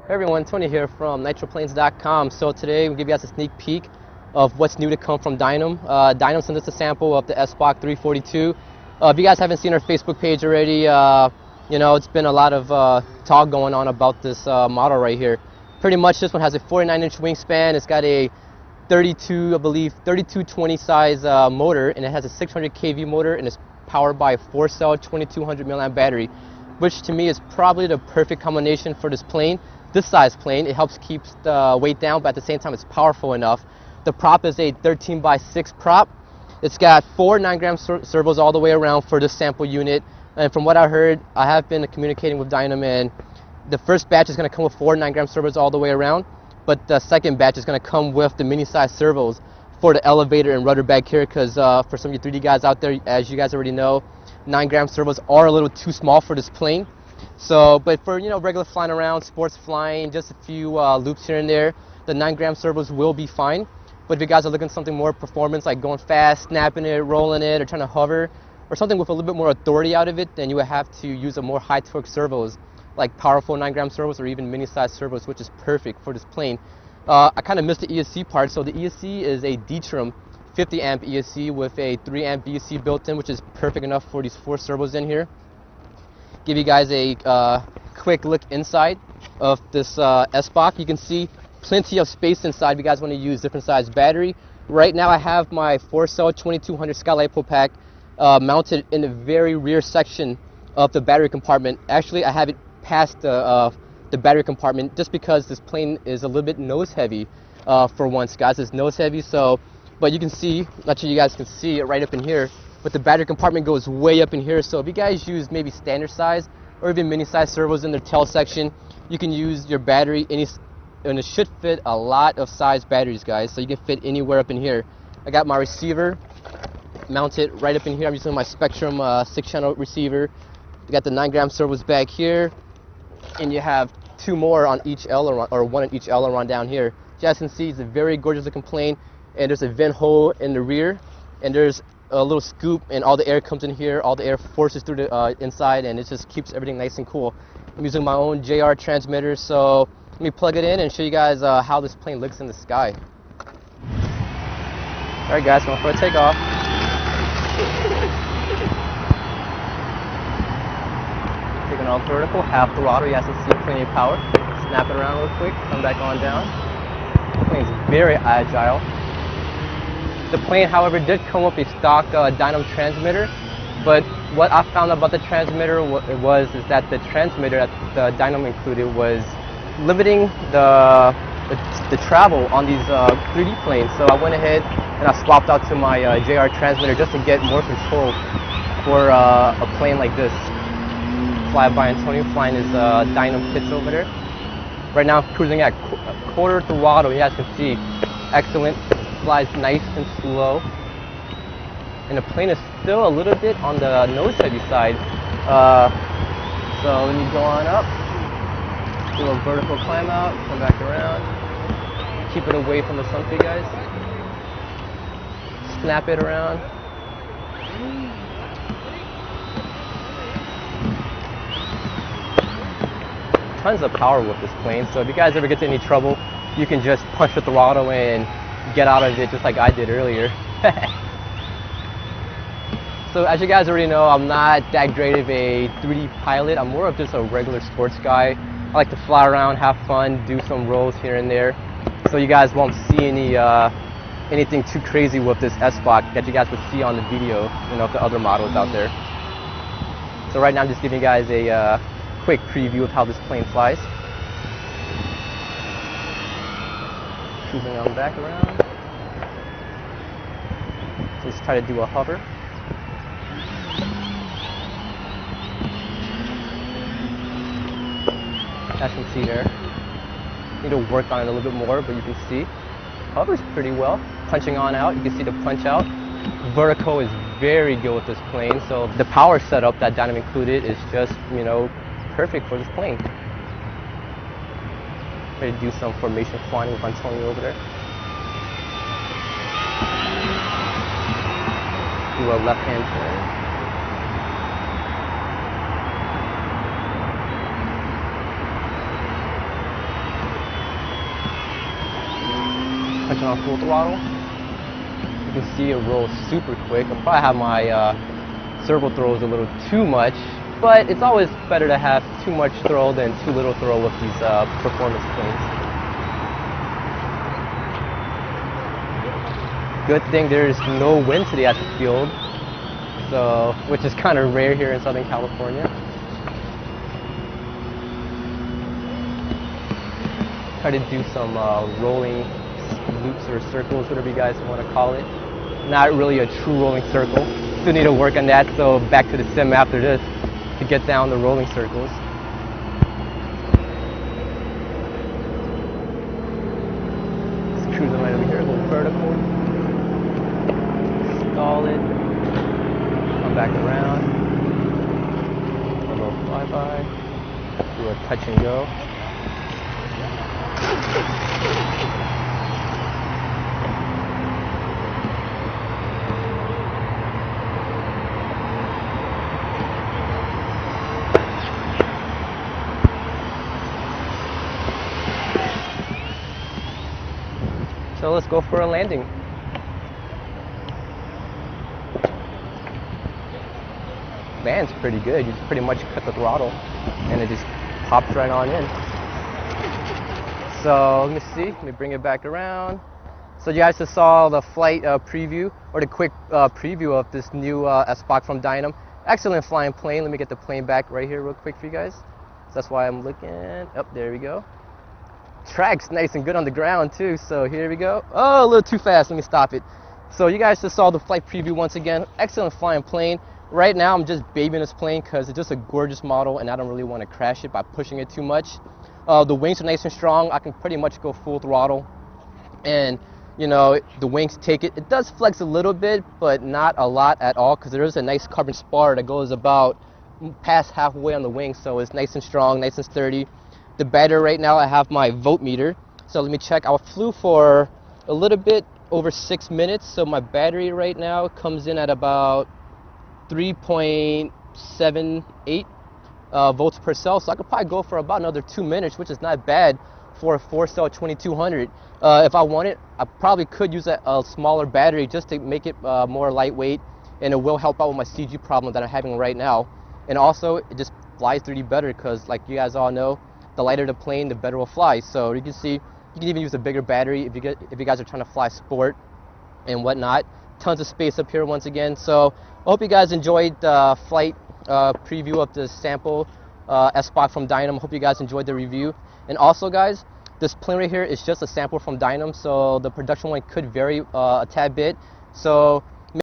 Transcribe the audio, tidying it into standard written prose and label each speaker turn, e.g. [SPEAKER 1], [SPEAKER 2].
[SPEAKER 1] Hey everyone, Tony here from nitroplanes.com. So today we'll give you guys a sneak peek of what's new to come from Dynam. Dynam sent us a sample of the Sbach 342. If you guys haven't seen our Facebook page already, you know, it's been a lot of talk going on about this model right here. Pretty much this one has a 49-inch wingspan. It's got a 3220 size motor, and it has a 600 kV motor, and it's powered by a 4-cell 2200 mAh battery, which to me is probably the perfect combination for this plane. This size plane, it helps keep the weight down, but at the same time it's powerful enough. The prop is a 13x6 prop. It's got 4 9-gram servos all the way around for this sample unit, and from what I heard, I have been communicating with Dynam, and the first batch is going to come with 4 9-gram servos all the way around, but the second batch is going to come with the mini size servos for the elevator and rudder back here, because for some of you 3D guys out there, as you guys already know, 9-gram servos are a little too small for this plane. So, but for, you know, regular flying around, sports flying, just a few loops here and there, the 9-gram servos will be fine. But if you guys are looking for something more performance, like going fast, snapping it, rolling it, or trying to hover, or something with a little bit more authority out of it, then you would have to use a more high torque servos, like powerful 9-gram servos or even mini size servos, which is perfect for this plane. I kind of missed the ESC part. So the ESC is a D-trim 50 amp ESC with a 3 amp VSC built in, which is perfect enough for these 4 servos in here. Give you guys a quick look inside of this Sbach. You can see plenty of space inside if you guys want to use different size battery. Right now I have my 4-cell 2200 Skylight Pro Pack mounted in the very rear section of the battery compartment. Actually, I have it past the battery compartment just because this plane is a little bit nose heavy for once, guys. It's nose heavy, so, but you can see, not sure you guys can see it right up in here, but the battery compartment goes way up in here. So if you guys use maybe standard size or even mini size servos in the tail section, you can use your battery and it should fit a lot of size batteries, guys, so you can fit anywhere up in here. I got my receiver mounted right up in here. I'm using my Spectrum 6-channel receiver. You got the 9-gram servos back here, and you have 2 more on each aileron, or 1 on each aileron down here. As you guys can see, it's a very gorgeous looking plane, and there's a vent hole in the rear, and there's a little scoop, and all the air comes in here, all the air forces through the inside, and it just keeps everything nice and cool. I'm using my own JR transmitter, so let me plug it in and show you guys how this plane looks in the sky. Alright guys, going for a takeoff. Taking off vertical, half throttle. You guys can see plenty of power. Snap it around real quick, come back on down. The plane's very agile. The plane, however, did come with a stock Dynam transmitter, but what I found about the transmitter is that the transmitter that the Dynam included was limiting the travel on these 3D planes. So I went ahead and I swapped out to my JR transmitter just to get more control for a plane like this. Fly by Antonio flying his Dynam kits over there. Right now I'm cruising at quarter throttle. You guys can see, excellent. Flies nice and slow, and the plane is still a little bit on the nose heavy side. So let me go on up, do a vertical climb out, come back around, keep it away from the sun for you guys, snap it around. Tons of power with this plane, so if you guys ever get to any trouble, you can just push the throttle and get out of it just like I did earlier. So as you guys already know, I'm not that great of a 3D pilot. I'm more of just a regular sports guy. I like to fly around, have fun, do some rolls here and there. So you guys won't see anything too crazy with this Sbach that you guys would see on the video, you know, of the other models out there. So right now I'm just giving you guys a quick preview of how this plane flies. Cruising on back around. Let's try to do a hover. As you can see there, need to work on it a little bit more, but you can see hovers pretty well. Punching on out, you can see the punch out. Vertical is very good with this plane, so the power setup that Dynam included is just, you know, perfect for this plane. Try to do some formation flying with Antonio over there. Do a left hand turn. Punching on full throttle. You can see it rolls super quick. I'll probably have my servo throws a little too much, but it's always better to have too much throw than too little throw with these performance planes. Good thing there's no wind today at the field, so which is kind of rare here in Southern California. Try to do some rolling loops or circles, whatever you guys want to call it. Not really a true rolling circle. Still need to work on that, so back to the sim after this to get down the rolling circles. Just cruising right over here, a little vertical. Stall it. Come back around. A little flyby. Do a touch and go. So let's go for a landing. Land's pretty good. You just pretty much cut the throttle and it just pops right on in. So let me see. Let me bring it back around. So you guys just saw the flight preview, or the quick preview of this new Sbach from Dynam. Excellent flying plane. Let me get the plane back right here real quick for you guys. So that's why I'm looking. Oh, there we go. Track's nice and good on the ground too, so here we go. Oh, a little too fast, let me stop it. So you guys just saw the flight preview once again. Excellent flying plane. Right now I'm just babying this plane because it's just a gorgeous model and I don't really want to crash it by pushing it too much. The wings are nice and strong. I can pretty much go full throttle and, you know, the wings take it. It does flex a little bit, but not a lot at all, because there is a nice carbon spar that goes about past halfway on the wing, so it's nice and strong, nice and sturdy. The battery right now, I have my voltmeter, so let me check. I flew for a little bit over 6 minutes, so my battery right now comes in at about 3.78 volts per cell, so I could probably go for about another 2 minutes, which is not bad for a 4-cell 2200. If I wanted, I probably could use a smaller battery just to make it more lightweight, and it will help out with my CG problem that I'm having right now. And also, it just flies 3D better, because like you guys all know, the lighter the plane, the better it will fly. So you can see, you can even use a bigger battery if you guys are trying to fly sport and whatnot. Tons of space up here once again. So I hope you guys enjoyed the flight preview of the sample Sbach from Dynam. Hope you guys enjoyed the review. And also guys, this plane right here is just a sample from Dynam, so the production one could vary a tad bit. So